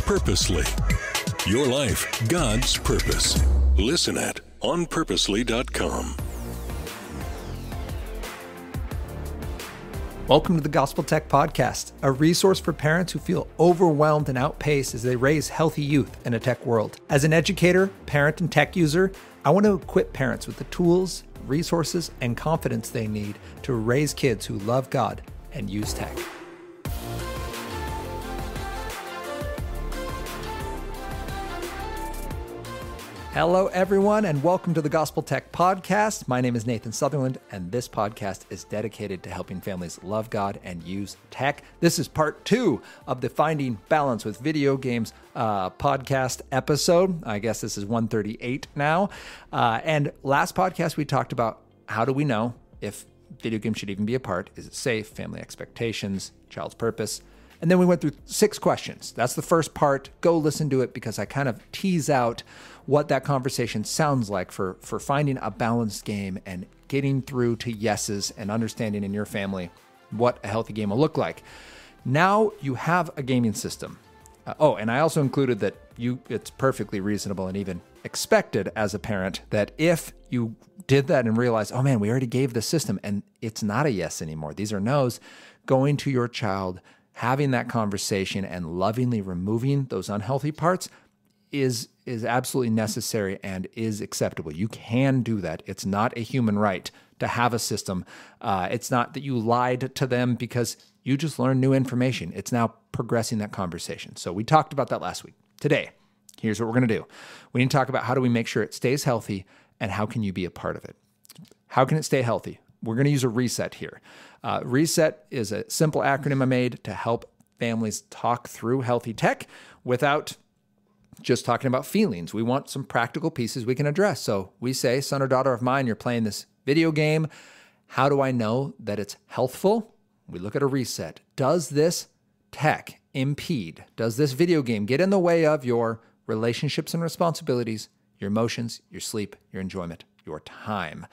Purposely. Your life, God's purpose. Listen at onpurposely.com. Welcome to the Gospel Tech Podcast, a resource for parents who feel overwhelmed and outpaced as they raise healthy youth in a tech world. As an educator, parent, and tech user, I want to equip parents with the tools, resources, and confidence they need to raise kids who love God and use tech. Hello, everyone, and welcome to the Gospel Tech Podcast. My name is Nathan Sutherland, and this podcast is dedicated to helping families love God and use tech. This is part 2 of the Finding Balance with Video Games podcast episode. I guess this is 138 now. And last podcast, we talked about how do we know if video games should even be a part? Is it safe? Family expectations, child's purpose. And then we went through 6 questions. That's the first part. Go listen to it because I kind of tease out what that conversation sounds like for finding a balanced game and getting through to yeses and understanding in your family what a healthy game will look like. Now you have a gaming system. And I also included that it's perfectly reasonable and even expected as a parent that if you did that and realized, oh man, we already gave the system and it's not a yes anymore. These are no's. Going to your child, having that conversation and lovingly removing those unhealthy parts is absolutely necessary and is acceptable. You can do that. It's not a human right to have a system. It's not that you lied to them because you just learned new information. It's now progressing that conversation. So we talked about that last week. Today, here's what we're going to do. We need to talk about how do we make sure it stays healthy and how can you be a part of it? How can it stay healthy? We're going to use a reset here. Reset is a simple acronym I made to help families talk through healthy tech without just talking about feelings. We want some practical pieces we can address. So we say, son or daughter of mine, you're playing this video game. How do I know that it's healthful? We look at a reset. Does this tech impede? Does this video game get in the way of your relationships and responsibilities, your emotions, your sleep, your enjoyment, your time?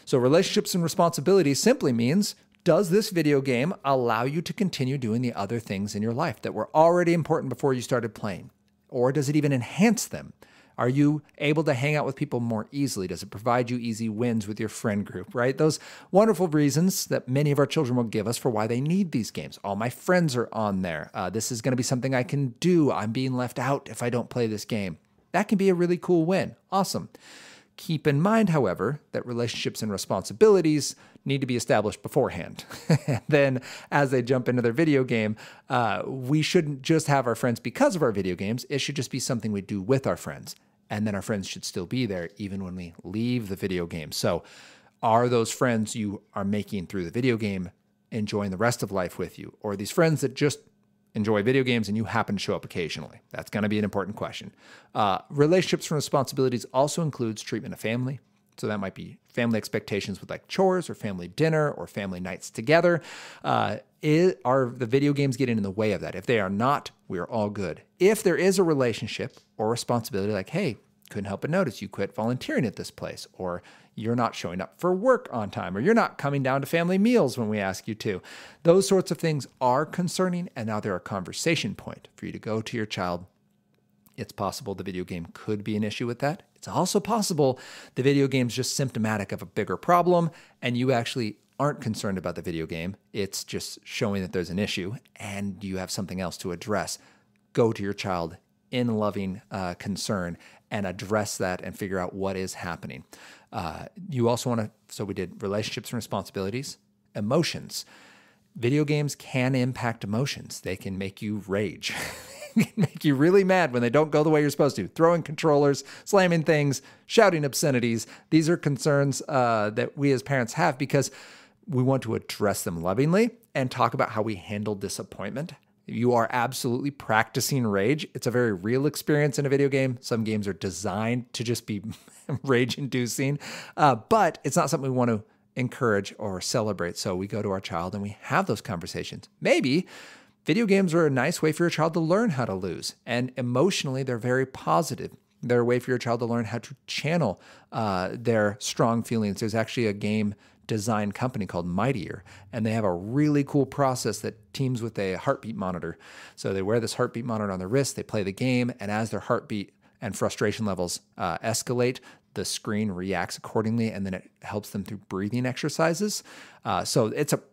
So relationships and responsibilities simply means, does this video game allow you to continue doing the other things in your life that were already important before you started playing? Or does it even enhance them? Are you able to hang out with people more easily? Does it provide you easy wins with your friend group, right? Those wonderful reasons that many of our children will give us for why they need these games. All my friends are on there. This is going to be something I can do. I'm being left out if I don't play this game. That can be a really cool win. Awesome. Keep in mind, however, that relationships and responsibilities need to be established beforehand. And then as they jump into their video game, we shouldn't just have our friends because of our video games. It should just be something we do with our friends. And then our friends should still be there even when we leave the video game. So are those friends you are making through the video game enjoying the rest of life with you? Or are these friends that just enjoy video games and you happen to show up occasionally? That's going to be an important question. Relationships and responsibilities also includes treatment of family. So that might be family expectations with like chores or family dinner or family nights together. Are the video games getting in the way of that? If they are not, we are all good. If there is a relationship or responsibility like, hey, couldn't help but notice you quit volunteering at this place, or you're not showing up for work on time, or you're not coming down to family meals when we ask you to. Those sorts of things are concerning, and now they're a conversation point for you to go to your child. It's possible the video game could be an issue with that. It's also possible the video game's just symptomatic of a bigger problem, and you actually aren't concerned about the video game. It's just showing that there's an issue, and you have something else to address. Go to your child in loving concern and address that and figure out what is happening. You also want to, so we did relationships and responsibilities, emotions. Video games can impact emotions. They can make you rage. They can make you really mad when they don't go the way you're supposed to. Throwing controllers, slamming things, shouting obscenities. These are concerns that we as parents have because we want to address them lovingly and talk about how we handle disappointment. You are absolutely practicing rage. It's a very real experience in a video game. Some games are designed to just be rage-inducing, but it's not something we want to encourage or celebrate. So we go to our child and we have those conversations. Maybe video games are a nice way for your child to learn how to lose. And emotionally, they're very positive. They're a way for your child to learn how to channel their strong feelings. There's actually a game design company called Mightier, and they have a really cool process that teams with a heartbeat monitor. So they wear this heartbeat monitor on their wrist, they play the game, and as their heartbeat and frustration levels escalate, the screen reacts accordingly, and then it helps them through breathing exercises. So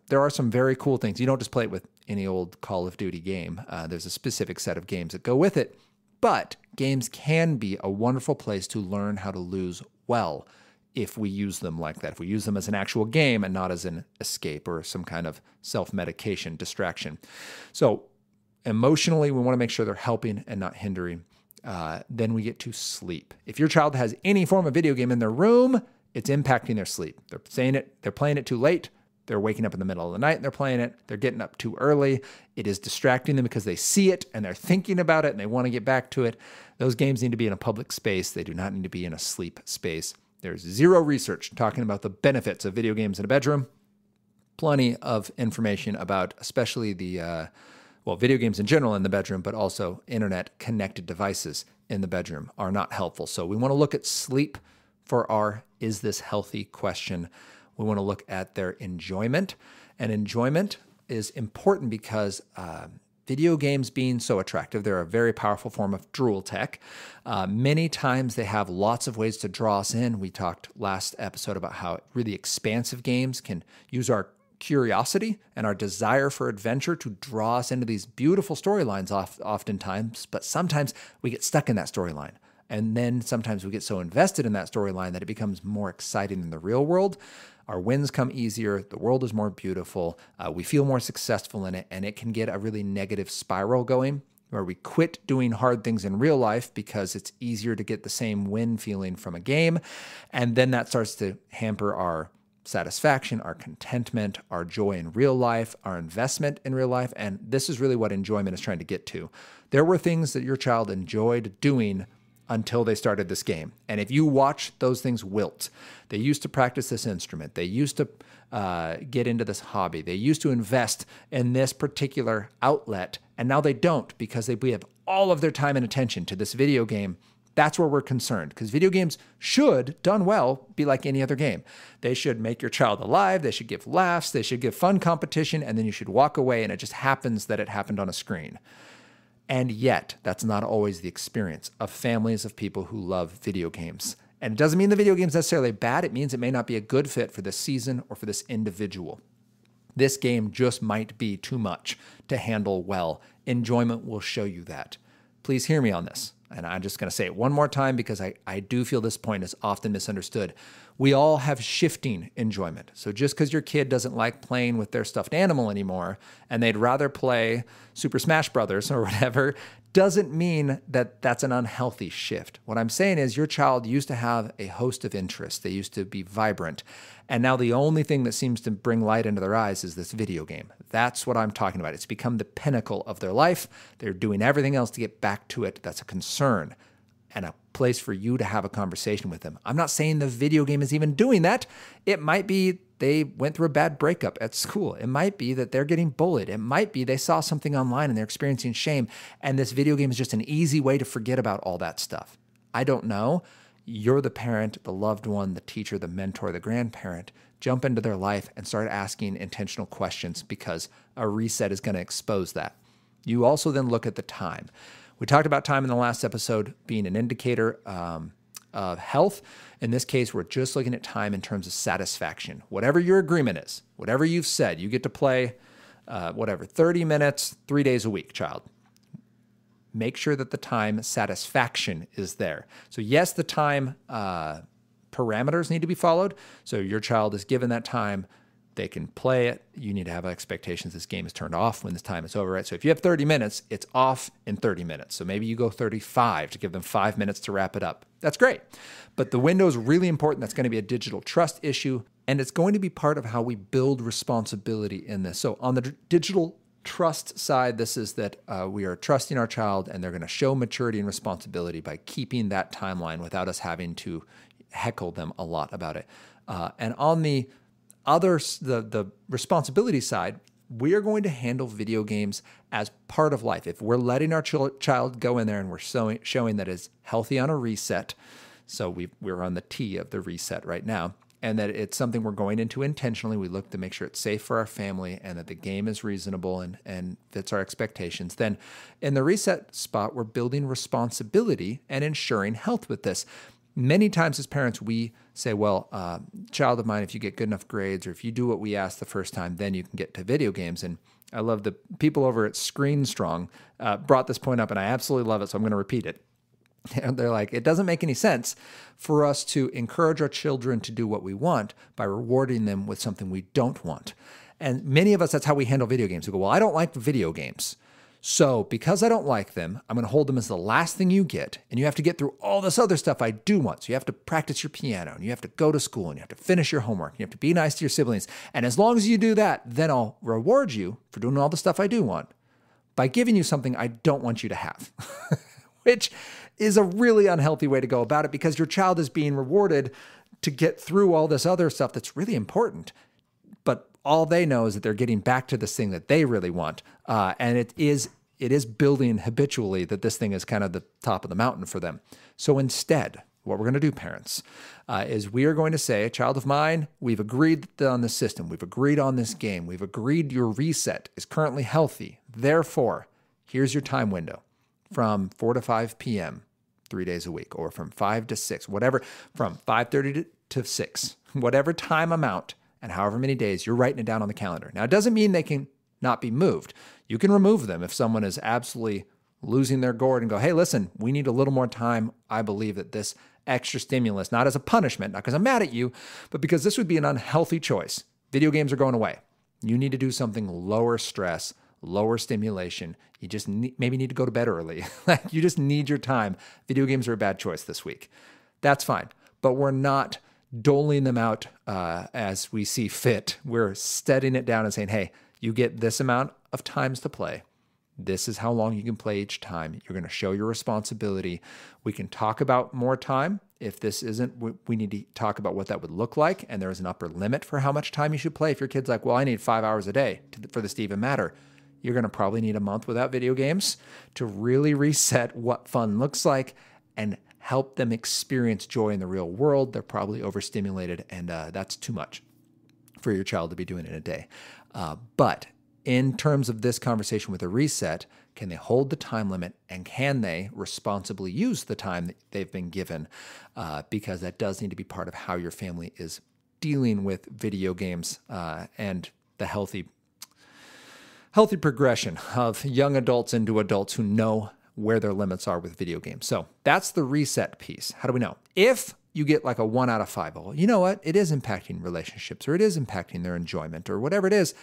there are some very cool things. You don't just play it with any old Call of Duty game. There's a specific set of games that go with it. But games can be a wonderful place to learn how to lose well if we use them like that, if we use them as an actual game and not as an escape or some kind of self-medication distraction. So emotionally, we want to make sure they're helping and not hindering. Then we get to sleep. If your child has any form of video game in their room, it's impacting their sleep. They're playing it too late. They're waking up in the middle of the night and they're playing it. They're getting up too early. It is distracting them because they see it and they're thinking about it and they want to get back to it. Those games need to be in a public space. They do not need to be in a sleep space. There's zero research talking about the benefits of video games in a bedroom. Plenty of information about especially the video games in general in the bedroom, but also internet-connected devices in the bedroom are not helpful. So we want to look at sleep for our "is this healthy?" question. We want to look at their enjoyment. And enjoyment is important because video games being so attractive, they're a very powerful form of drool tech. Many times they have lots of ways to draw us in. We talked last episode about how really expansive games can use our curiosity and our desire for adventure to draw us into these beautiful storylines oftentimes, but sometimes we get stuck in that storyline. And then sometimes we get so invested in that storyline that it becomes more exciting than the real world. Our wins come easier. The world is more beautiful. We feel more successful in it, and it can get a really negative spiral going where we quit doing hard things in real life because it's easier to get the same win feeling from a game. And then that starts to hamper our satisfaction, our contentment, our joy in real life, our investment in real life. And this is really what enjoyment is trying to get to. There were things that your child enjoyed doing until they started this game. And if you watch those things wilt, they used to practice this instrument. They used to get into this hobby. They used to invest in this particular outlet. And now they don't because they have all of their time and attention to this video game. That's where we're concerned, because video games should, done well, be like any other game. They should make your child alive. They should give laughs. They should give fun competition. And then you should walk away and it just happens that it happened on a screen. And yet, that's not always the experience of families of people who love video games. And it doesn't mean the video game is necessarily bad. It means it may not be a good fit for this season or for this individual. This game just might be too much to handle well. Enjoyment will show you that. Please hear me on this. And I'm just going to say it one more time because I do feel this point is often misunderstood. We all have shifting enjoyment. So just because your kid doesn't like playing with their stuffed animal anymore and they'd rather play Super Smash Brothers or whatever, doesn't mean that that's an unhealthy shift. What I'm saying is your child used to have a host of interests. They used to be vibrant. And now the only thing that seems to bring light into their eyes is this video game. That's what I'm talking about. It's become the pinnacle of their life. They're doing everything else to get back to it. That's a concern and a place for you to have a conversation with them. I'm not saying the video game is even doing that. It might be they went through a bad breakup at school. It might be that they're getting bullied. It might be they saw something online and they're experiencing shame, and this video game is just an easy way to forget about all that stuff. I don't know. You're the parent, the loved one, the teacher, the mentor, the grandparent. Jump into their life and start asking intentional questions because a reset is going to expose that. You also then look at the time. We talked about time in the last episode being an indicator of health. In this case, we're just looking at time in terms of satisfaction. Whatever your agreement is, whatever you've said, you get to play 30 minutes, 3 days a week, child. Make sure that the time satisfaction is there. So yes, the time parameters need to be followed. So your child is given that time. They can play it. You need to have expectations this game is turned off when this time is over, right? So if you have 30 minutes, it's off in 30 minutes. So maybe you go 35 to give them 5 minutes to wrap it up. That's great. But the window is really important. That's going to be a digital trust issue, and it's going to be part of how we build responsibility in this. So on the digital trust side, this is that we are trusting our child, and they're going to show maturity and responsibility by keeping that timeline without us having to heckle them a lot about it. And on the responsibility side, we are going to handle video games as part of life. If we're letting our child go in there and we're showing that it's healthy on a reset, so we're on the T of the reset right now, and that it's something we're going into intentionally. We look to make sure it's safe for our family and that the game is reasonable and fits our expectations. Then in the reset spot, we're building responsibility and ensuring health with this. Many times as parents, we say, well, child of mine, if you get good enough grades or if you do what we ask the first time, then you can get to video games. And I love the people over at Screen Strong brought this point up, and I absolutely love it, so I'm going to repeat it. And they're like, it doesn't make any sense for us to encourage our children to do what we want by rewarding them with something we don't want. And many of us, that's how we handle video games. We go, well, I don't like video games. So because I don't like them, I'm going to hold them as the last thing you get. And you have to get through all this other stuff I do want. So you have to practice your piano, and you have to go to school, and you have to finish your homework, and you have to be nice to your siblings. And as long as you do that, then I'll reward you for doing all the stuff I do want by giving you something I don't want you to have, which is a really unhealthy way to go about it, because your child is being rewarded to get through all this other stuff that's really important. But all they know is that they're getting back to this thing that they really want. And it is building habitually that this thing is kind of the top of the mountain for them. So instead, what we're going to do, parents, is we are going to say, child of mine, we've agreed on this system. We've agreed on this game. We've agreed your reset is currently healthy. Therefore, here's your time window from 4 to 5 p.m., 3 days a week, or from 5 to 6, whatever, from 5:30 to 6, whatever time amount and however many days, you're writing it down on the calendar. Now, it doesn't mean they can not be moved. You can remove them if someone is absolutely losing their gourd and go, hey, listen, we need a little more time. I believe that this extra stimulus, not as a punishment, not because I'm mad at you, but because this would be an unhealthy choice. Video games are going away. You need to do something lower stress, lower stimulation. You just maybe need to go to bed early. You just need your time. Video games are a bad choice this week. That's fine. But we're not doling them out as we see fit. We're setting it down and saying, hey, you get this amount of times to play. This is how long you can play each time. You're going to show your responsibility. We can talk about more time. If this isn't, we need to talk about what that would look like. And there is an upper limit for how much time you should play. If your kid's like, well, I need 5 hours a day for this to even matter, you're going to probably need a month without video games to really reset what fun looks like and help them experience joy in the real world. They're probably overstimulated, and that's too much for your child to be doing in a day. But in terms of this conversation with a reset, can they hold the time limit, and can they responsibly use the time that they've been given? Because that does need to be part of how your family is dealing with video games and the healthy progression of young adults into adults who know where their limits are with video games. So that's the reset piece. How do we know? If you get like a 1 out of 5, well, you know what? It is impacting relationships, or it is impacting their enjoyment, or whatever it is.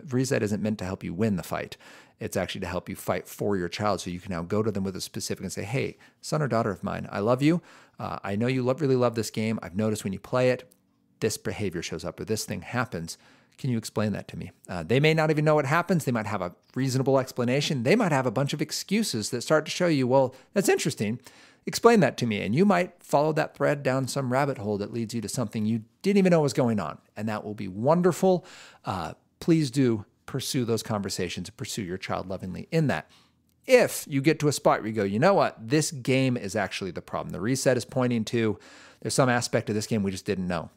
Reset isn't meant to help you win the fight. It's actually to help you fight for your child. So you can now go to them with a specific and say, hey, son or daughter of mine, I love you. I know you really love this game. I've noticed when you play it, this behavior shows up or this thing happens. Can you explain that to me? They may not even know what happens. They might have a reasonable explanation. They might have a bunch of excuses that start to show you, well, that's interesting. Explain that to me. And you might follow that thread down some rabbit hole that leads you to something you didn't even know was going on. And that will be wonderful. Please do pursue those conversations and pursue your child lovingly in that. If you get to a spot where you go, you know what, this game is actually the problem. The reset is pointing to, there's some aspect of this game we just didn't know.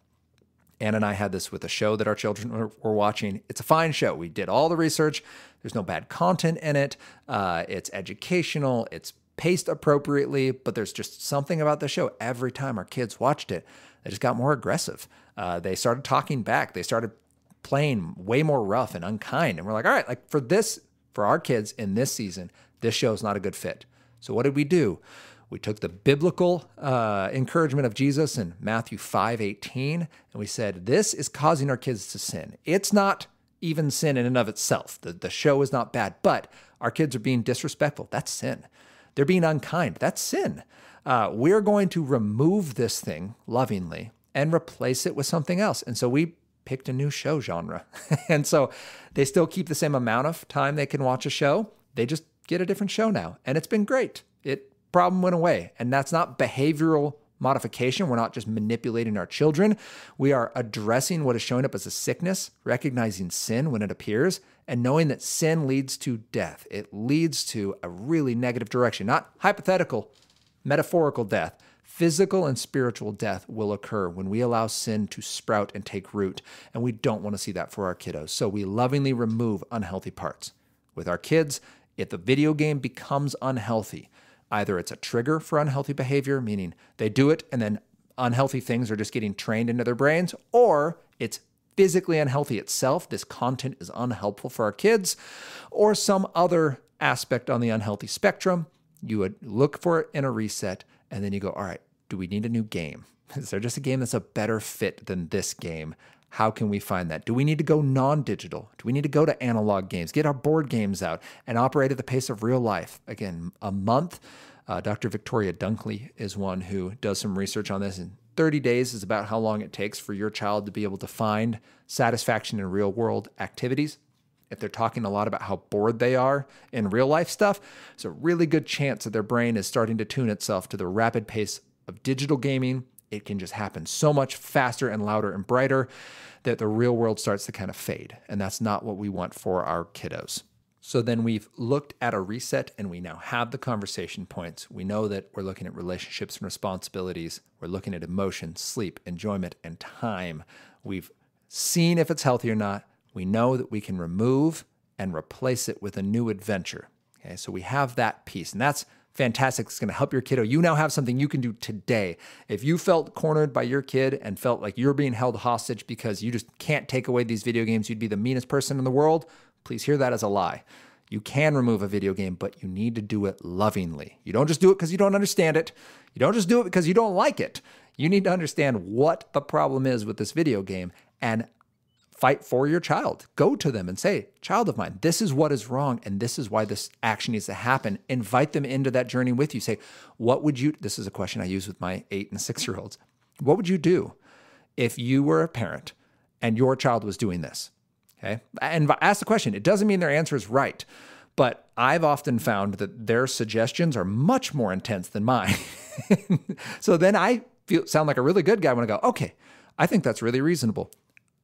Ann and I had this with a show that our children were watching. It's a fine show. We did all the research. There's no bad content in it. It's educational. It's paced appropriately, but there's just something about the show. Every time our kids watched it, they just got more aggressive. They started talking back. They started playing way more rough and unkind. And we're like, all right, like for our kids in this season, this show is not a good fit. So what did we do? We took the biblical encouragement of Jesus in Matthew 5:18, and we said, this is causing our kids to sin. It's not even sin in and of itself. The show is not bad, but our kids are being disrespectful. That's sin. They're being unkind. That's sin. We're going to remove this thing lovingly and replace it with something else. And so we picked a new show genre. And so they still keep the same amount of time they can watch a show. They just get a different show now. And it's been great. Problem went away. And that's not behavioral modification. We're not just manipulating our children. We are addressing what is showing up as a sickness, recognizing sin when it appears, and knowing that sin leads to death. It leads to a really negative direction, not hypothetical, metaphorical death, Physical and spiritual death will occur when we allow sin to sprout and take root, and we don't want to see that for our kiddos. So we lovingly remove unhealthy parts. With our kids, if the video game becomes unhealthy, either it's a trigger for unhealthy behavior, meaning they do it and then unhealthy things are just getting trained into their brains, or it's physically unhealthy itself. This content is unhelpful for our kids, or some other aspect on the unhealthy spectrum. You would look for it in a reset, and then you go, all right, do we need a new game? Is there just a game that's a better fit than this game? How can we find that? Do we need to go non-digital? Do we need to go to analog games, get our board games out, and operate at the pace of real life? Again, a month. Dr. Victoria Dunkley is one who does some research on this, and 30 days is about how long it takes for your child to be able to find satisfaction in real-world activities. If they're talking a lot about how bored they are in real-life stuff, there's a really good chance that their brain is starting to tune itself to the rapid pace of digital gaming. It can just happen so much faster and louder and brighter that the real world starts to kind of fade. And that's not what we want for our kiddos. So then we've looked at a reset and we now have the conversation points. We know that we're looking at relationships and responsibilities. We're looking at emotion, sleep, enjoyment, and time. We've seen if it's healthy or not. We know that we can remove and replace it with a new adventure. Okay, so we have that piece, and that's fantastic. It's going to help your kiddo. You now have something you can do today. If you felt cornered by your kid and felt like you're being held hostage because you just can't take away these video games, you'd be the meanest person in the world, please hear that as a lie. You can remove a video game, but you need to do it lovingly. You don't just do it because you don't understand it. You don't just do it because you don't like it. You need to understand what the problem is with this video game and fight for your child. Go to them and say, child of mine, this is what is wrong, and this is why this action needs to happen. Invite them into that journey with you. Say, what would you, this is a question I use with my 8 and 6-year-olds. What would you do if you were a parent and your child was doing this? Okay. And ask the question. It doesn't mean their answer is right, but I've often found that their suggestions are much more intense than mine. So then I sound like a really good guy when I go, okay, I think that's really reasonable.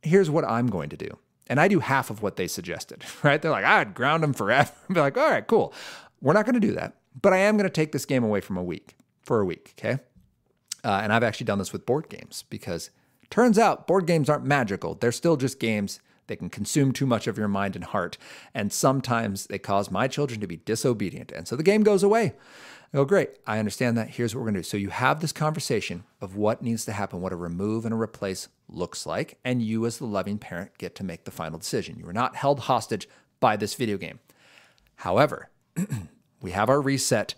Here's what I'm going to do. And I do half of what they suggested, right? They're like, I'd ground them forever. I'd be like, all right, cool. We're not going to do that, but I am going to take this game away for a week, okay? And I've actually done this with board games because turns out board games aren't magical. They're still just games. They can consume too much of your mind and heart. And sometimes they cause my children to be disobedient. And so the game goes away. I go, great, I understand that. Here's what we're going to do. So you have this conversation of what needs to happen, what a remove and a replace looks like. And you as the loving parent get to make the final decision. You are not held hostage by this video game. However, we have our reset.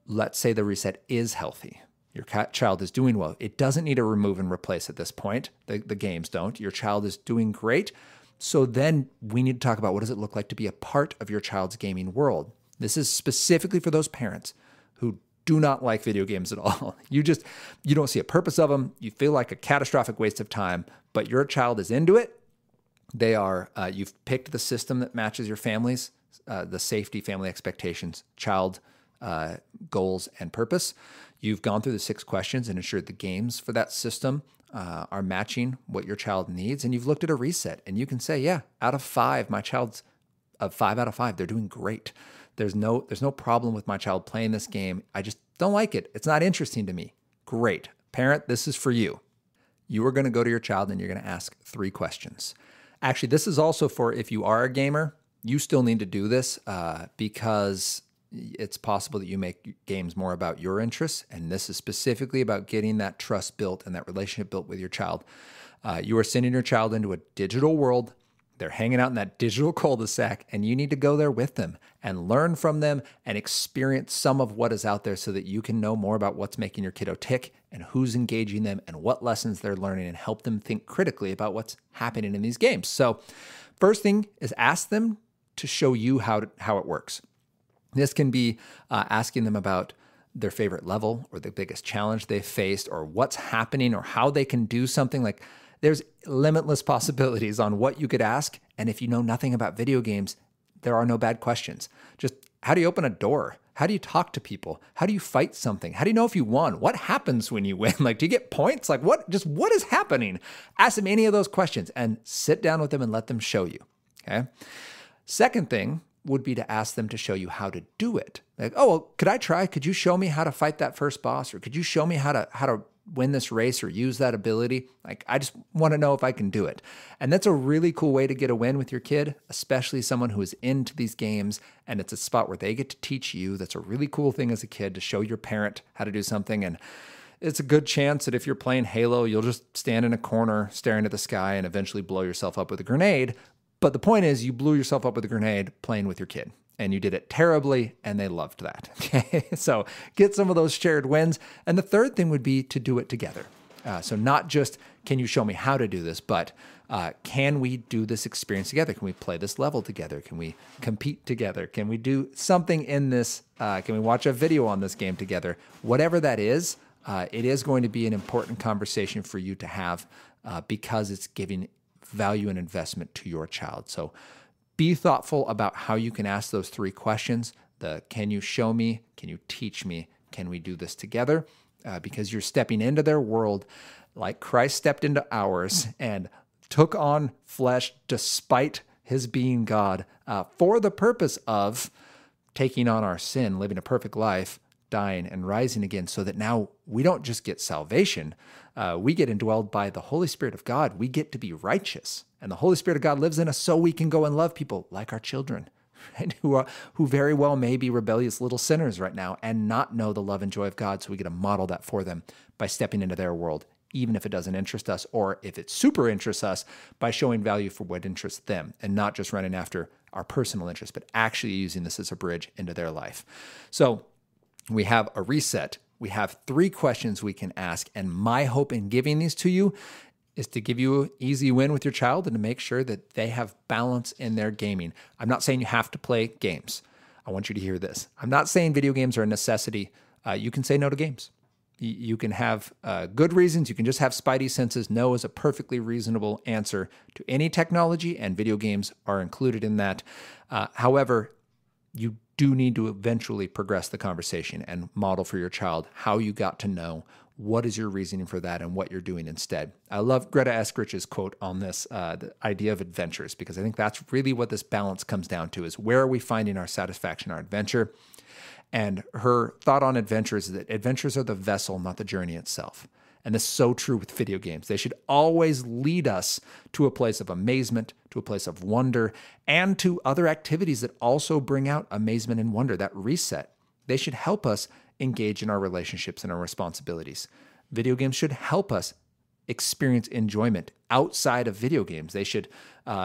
Let's say the reset is healthy. Your child is doing well. It doesn't need a remove and replace at this point. The games don't. Your child is doing great. So then we need to talk about what does it look like to be a part of your child's gaming world. This is specifically for those parents who do not like video games at all. You don't see a purpose of them. You feel like a catastrophic waste of time, but your child is into it. They are, you've picked the system that matches your family's, the safety, family expectations, child goals, and purpose. You've gone through the 6 questions and ensured the games for that system are matching what your child needs. And you've looked at a reset and you can say, yeah, out of 5, my child's a 5 out of 5. They're doing great. There's no problem with my child playing this game. I just don't like it. It's not interesting to me. Great. Parent, this is for you. You are going to go to your child and you're going to ask 3 questions. Actually, this is also for if you are a gamer, you still need to do this because it's possible that you make games more about your interests. And this is specifically about getting that trust built and that relationship built with your child. You are sending your child into a digital world. They're hanging out in that digital cul-de-sac, and you need to go there with them and learn from them and experience some of what is out there so that you can know more about what's making your kiddo tick and who's engaging them and what lessons they're learning and help them think critically about what's happening in these games. So first thing is ask them to show you how it works. This can be asking them about their favorite level or the biggest challenge they've faced or what's happening or how they can do something. Like there's limitless possibilities on what you could ask. And if you know nothing about video games, there are no bad questions. Just how do you open a door? How do you talk to people? How do you fight something? How do you know if you won? What happens when you win? Like, do you get points? Like what is happening? Ask them any of those questions and sit down with them and let them show you. Okay. Second thing, would be to ask them to show you how to do it. Like, oh, well, could I try? Could you show me how to fight that first boss? Or could you show me how to win this race or use that ability? Like, I just want to know if I can do it. And that's a really cool way to get a win with your kid, especially someone who is into these games and it's a spot where they get to teach you. That's a really cool thing as a kid, to show your parent how to do something. And it's a good chance that if you're playing Halo, you'll just stand in a corner staring at the sky and eventually blow yourself up with a grenade. But the point is, you blew yourself up with a grenade playing with your kid. And you did it terribly, and they loved that. Okay, so get some of those shared wins. And the third thing would be to do it together. So not just, can you show me how to do this, but can we do this experience together? Can we play this level together? Can we compete together? Can we do something in this? Can we watch a video on this game together? Whatever that is, it is going to be an important conversation for you to have because it's giving value and investment to your child. So be thoughtful about how you can ask those three questions. Can you show me? Can you teach me? Can we do this together? Because you're stepping into their world like Christ stepped into ours and took on flesh despite his being God for the purpose of taking on our sin, living a perfect life, dying and rising again, so that now we don't just get salvation, we get indwelled by the Holy Spirit of God. We get to be righteous. And the Holy Spirit of God lives in us so we can go and love people like our children, right? Who very well may be rebellious little sinners right now and not know the love and joy of God. So we get to model that for them by stepping into their world, even if it doesn't interest us, or if it super interests us, by showing value for what interests them and not just running after our personal interests, but actually using this as a bridge into their life. So we have a reset. We have three questions we can ask. And my hope in giving these to you is to give you an easy win with your child and to make sure that they have balance in their gaming. I'm not saying you have to play games. I want you to hear this. I'm not saying video games are a necessity. You can say no to games. You can have good reasons. You can just have spidey senses. No is a perfectly reasonable answer to any technology, and video games are included in that. However, you do need to eventually progress the conversation and model for your child how you got to know what is your reasoning for that and what you're doing instead. I love Greta Eskrich's quote on this, the idea of adventures, because I think that's really what this balance comes down to, is where are we finding our satisfaction, our adventure? And her thought on adventures is that adventures are the vessel, not the journey itself. And this is so true with video games. They should always lead us to a place of amazement, to a place of wonder, and to other activities that also bring out amazement and wonder, that reset. They should help us engage in our relationships and our responsibilities. Video games should help us experience enjoyment outside of video games. They should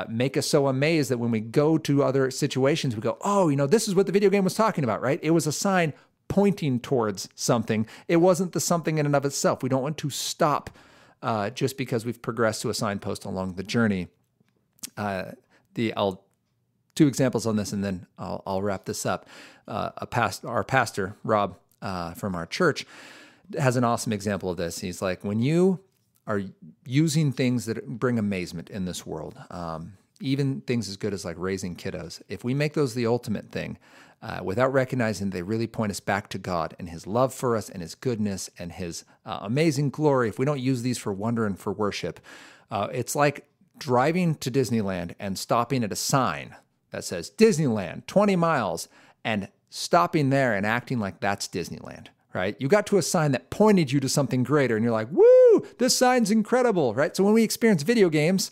make us so amazed that when we go to other situations, we go, oh, this is what the video game was talking about, right? It was a sign pointing towards something. It wasn't the something in and of itself. We don't want to stop just because we've progressed to a signpost along the journey. Two examples on this, and then I'll wrap this up. Our pastor, Rob, from our church, has an awesome example of this. He's like, when you are using things that bring amazement in this world, even things as good as like raising kiddos, if we make those the ultimate thing, without recognizing they really point us back to God and his love for us and his goodness and his amazing glory, if we don't use these for wonder and for worship, it's like driving to Disneyland and stopping at a sign that says Disneyland, 20 miles, and stopping there and acting like that's Disneyland, right? You got to a sign that pointed you to something greater and you're like, woo, this sign's incredible, right? So when we experience video games,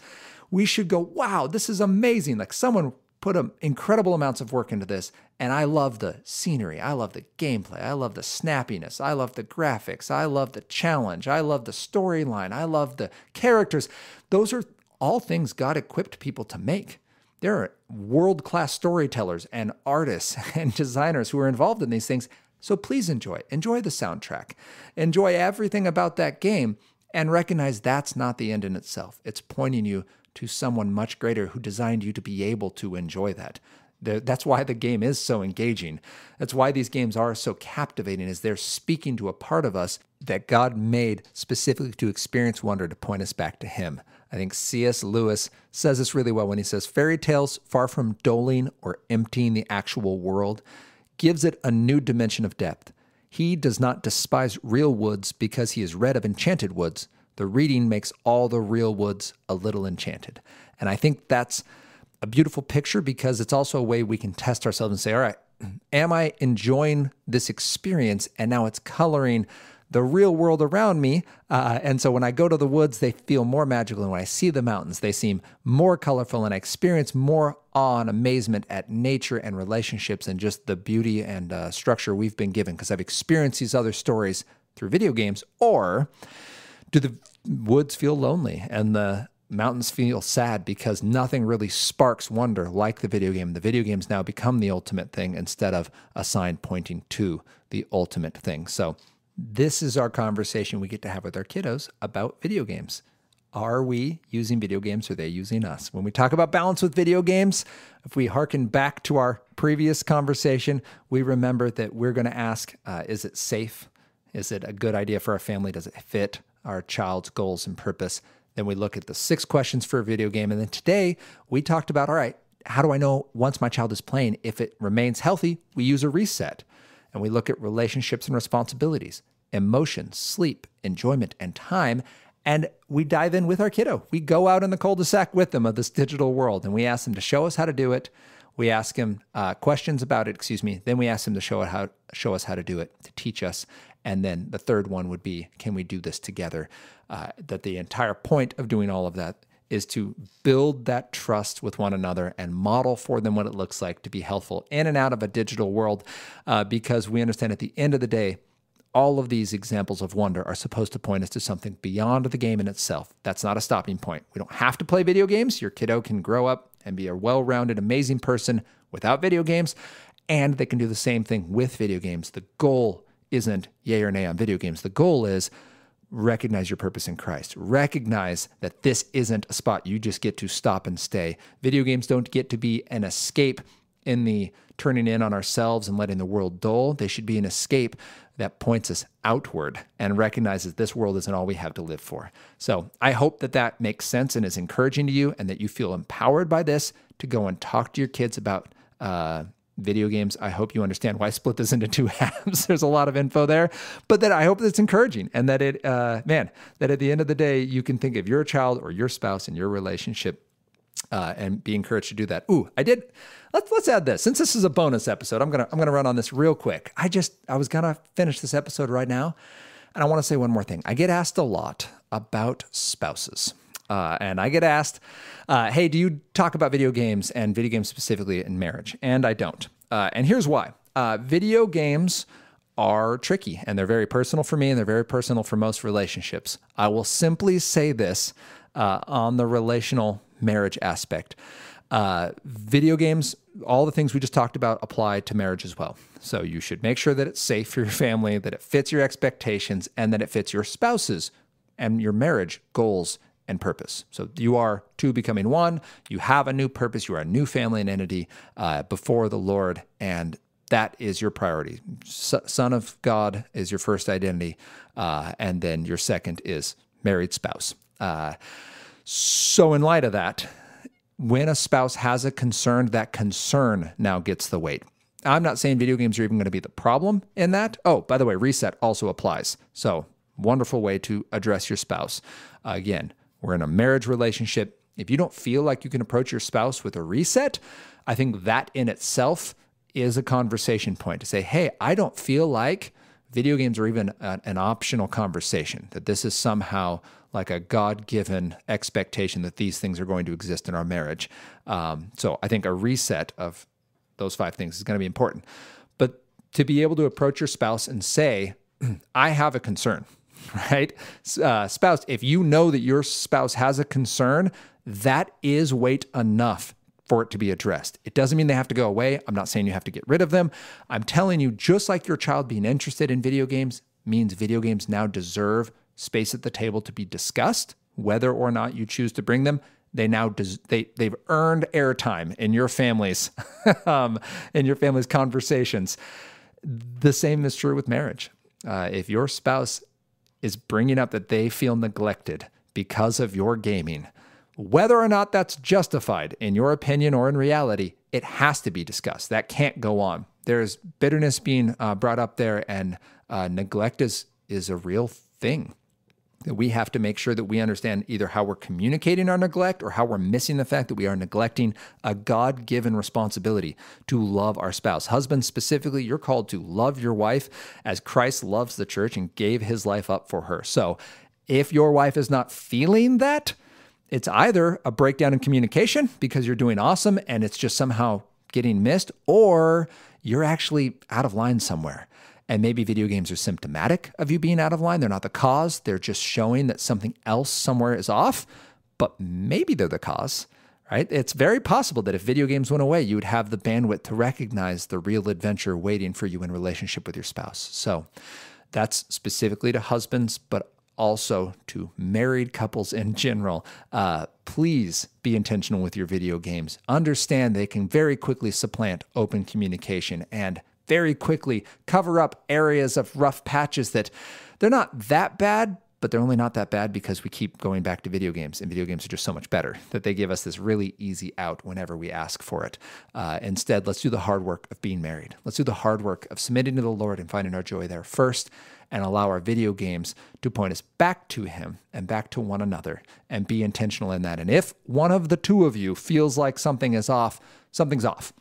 we should go, wow, this is amazing. Like someone put incredible amounts of work into this, and I love the scenery. I love the gameplay. I love the snappiness. I love the graphics. I love the challenge. I love the storyline. I love the characters. Those are all things God equipped people to make. There are world-class storytellers and artists and designers who are involved in these things. So please enjoy it. Enjoy the soundtrack. Enjoy everything about that game and recognize that's not the end in itself. It's pointing you to someone much greater who designed you to be able to enjoy that. That's why the game is so engaging. That's why these games are so captivating, is they're speaking to a part of us that God made specifically to experience wonder, to point us back to him. I think C.S. Lewis says this really well when he says, fairy tales, far from doling or emptying the actual world, gives it a new dimension of depth. He does not despise real woods because he has read of enchanted woods. The reading makes all the real woods a little enchanted. And I think that's a beautiful picture because it's also a way we can test ourselves and say, all right, am I enjoying this experience? And now it's coloring the real world around me. And so when I go to the woods, they feel more magical. And when I see the mountains, they seem more colorful, and I experience more awe and amazement at nature and relationships and just the beauty and structure we've been given because I've experienced these other stories through video games. Or do the woods feel lonely and the mountains feel sad because nothing really sparks wonder like the video game? The video games now become the ultimate thing instead of a sign pointing to the ultimate thing. So this is our conversation we get to have with our kiddos about video games. Are we using video games or are they using us? When we talk about balance with video games, if we hearken back to our previous conversation, we remember that we're going to ask, is it safe? Is it a good idea for our family? Does it fit our child's goals and purpose? Then we look at the 6 questions for a video game. And then today we talked about, all right, how do I know once my child is playing, if it remains healthy, we use a reset. And we look at relationships and responsibilities, emotions, sleep, enjoyment, and time. And we dive in with our kiddo. We go out in the cul-de-sac with them of this digital world, and we ask them to show us how to do it. We ask them questions about it, Then we ask them to show us how to do it, to teach us. And then the third one would be, can we do this together? That the entire point of doing all of that is to build that trust with one another and model for them what it looks like to be helpful in and out of a digital world, because we understand at the end of the day, all of these examples of wonder are supposed to point us to something beyond the game in itself. That's not a stopping point. We don't have to play video games. Your kiddo can grow up and be a well-rounded, amazing person without video games, and they can do the same thing with video games. The goal isn't yay or nay on video games. The goal is recognize your purpose in Christ. Recognize that this isn't a spot you just get to stop and stay. Video games don't get to be an escape in the turning in on ourselves and letting the world dull. They should be an escape that points us outward and recognizes this world isn't all we have to live for. So I hope that that makes sense and is encouraging to you and that you feel empowered by this to go and talk to your kids about video games. I hope you understand why I split this into 2 halves. There's a lot of info there, but that I hope it's encouraging and that it, that at the end of the day, you can think of your child or your spouse and your relationship and be encouraged to do that. Let's add this. Since this is a bonus episode, I'm gonna run on this real quick. I was gonna finish this episode right now, and I want to say one more thing. I get asked a lot about spouses. And I get asked, hey, do you talk about video games and video games specifically in marriage? And I don't. And here's why. Video games are tricky, and they're very personal for me, and they're very personal for most relationships. I will simply say this on the relational marriage aspect. Video games, all the things we just talked about apply to marriage as well. So you should make sure that it's safe for your family, that it fits your expectations, and that it fits your spouse's and your marriage goals and purpose. So you are two becoming one. You have a new purpose. You are a new family and entity before the Lord, and that is your priority. Son of God is your first identity, and then your second is married spouse. So in light of that, when a spouse has a concern, that concern now gets the weight. I'm not saying video games are even going to be the problem in that. Oh, by the way, reset also applies. So wonderful way to address your spouse. Again, we're in a marriage relationship. If you don't feel like you can approach your spouse with a reset, I think that in itself is a conversation point to say, hey, I don't feel like video games are even an optional conversation, that this is somehow like a God-given expectation that these things are going to exist in our marriage. So I think a reset of those 5 things is going to be important. But to be able to approach your spouse and say, I have a concern, right? Spouse, if you know that your spouse has a concern, that is weight enough for it to be addressed. It doesn't mean they have to go away. I'm not saying you have to get rid of them. I'm telling you, just like your child being interested in video games means video games now deserve space at the table to be discussed, whether or not you choose to bring them. They've earned airtime in your families, in your family's conversations. The same is true with marriage. If your spouse is bringing up that they feel neglected because of your gaming, whether or not that's justified in your opinion or in reality, it has to be discussed. That can't go on. There's bitterness being brought up there, and neglect is a real thing. that we have to make sure that we understand either how we're communicating our neglect or how we're missing the fact that we are neglecting a God-given responsibility to love our spouse. Husbands specifically, you're called to love your wife as Christ loves the church and gave his life up for her. So if your wife is not feeling that, it's either a breakdown in communication because you're doing awesome and it's just somehow getting missed, or you're actually out of line somewhere. And maybe video games are symptomatic of you being out of line. They're not the cause. They're just showing that something else somewhere is off, but maybe they're the cause, right? It's very possible that if video games went away, you would have the bandwidth to recognize the real adventure waiting for you in relationship with your spouse. So that's specifically to husbands, but also to married couples in general. Please be intentional with your video games. Understand they can very quickly supplant open communication and very quickly cover up areas of rough patches that they're not that bad, but they're only not that bad because we keep going back to video games, and video games are just so much better that they give us this really easy out whenever we ask for it. Instead, let's do the hard work of being married. Let's do the hard work of submitting to the Lord and finding our joy there first, and allow our video games to point us back to him and back to one another, and be intentional in that. And if one of the two of you feels like something is off, something's off.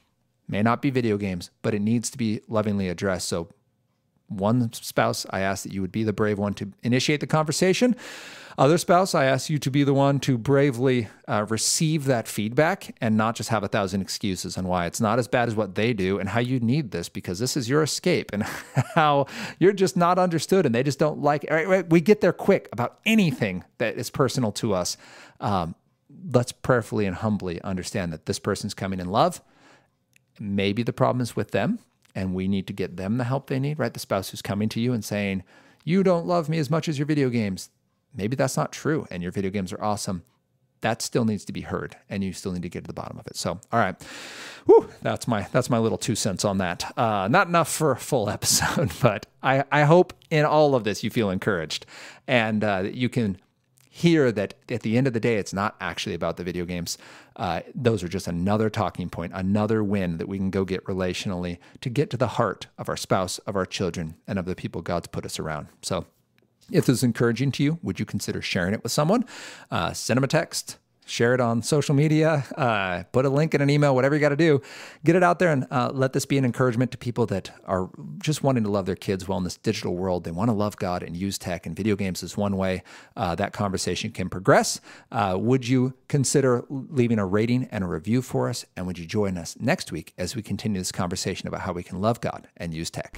May not be video games, but it needs to be lovingly addressed. So one spouse, I ask that you would be the brave one to initiate the conversation. Other spouse, I ask you to be the one to bravely receive that feedback and not just have 1,000 excuses on why it's not as bad as what they do and how you need this, because this is your escape, and how you're just not understood and they just don't like it. Right? We get there quick about anything that is personal to us. Let's prayerfully and humbly understand that this person's coming in love. Maybe the problem is with them and we need to get them the help they need, right? The spouse who's coming to you and saying, you don't love me as much as your video games. Maybe that's not true and your video games are awesome. That still needs to be heard and you still need to get to the bottom of it. So, all right. Whew, that's my little 2 cents on that. Not enough for a full episode, but I hope in all of this you feel encouraged and that you can hear that at the end of the day, it's not actually about the video games. Those are just another talking point, another win that we can go get relationally to get to the heart of our spouse, of our children, and of the people God's put us around. So if this is encouraging to you, would you consider sharing it with someone? Send them a text, share it on social media, put a link in an email, whatever you got to do. Get it out there and let this be an encouragement to people that are just wanting to love their kids well in this digital world. They want to love God and use tech, and video games is one way that conversation can progress. Would you consider leaving a rating and a review for us? And would you join us next week as we continue this conversation about how we can love God and use tech?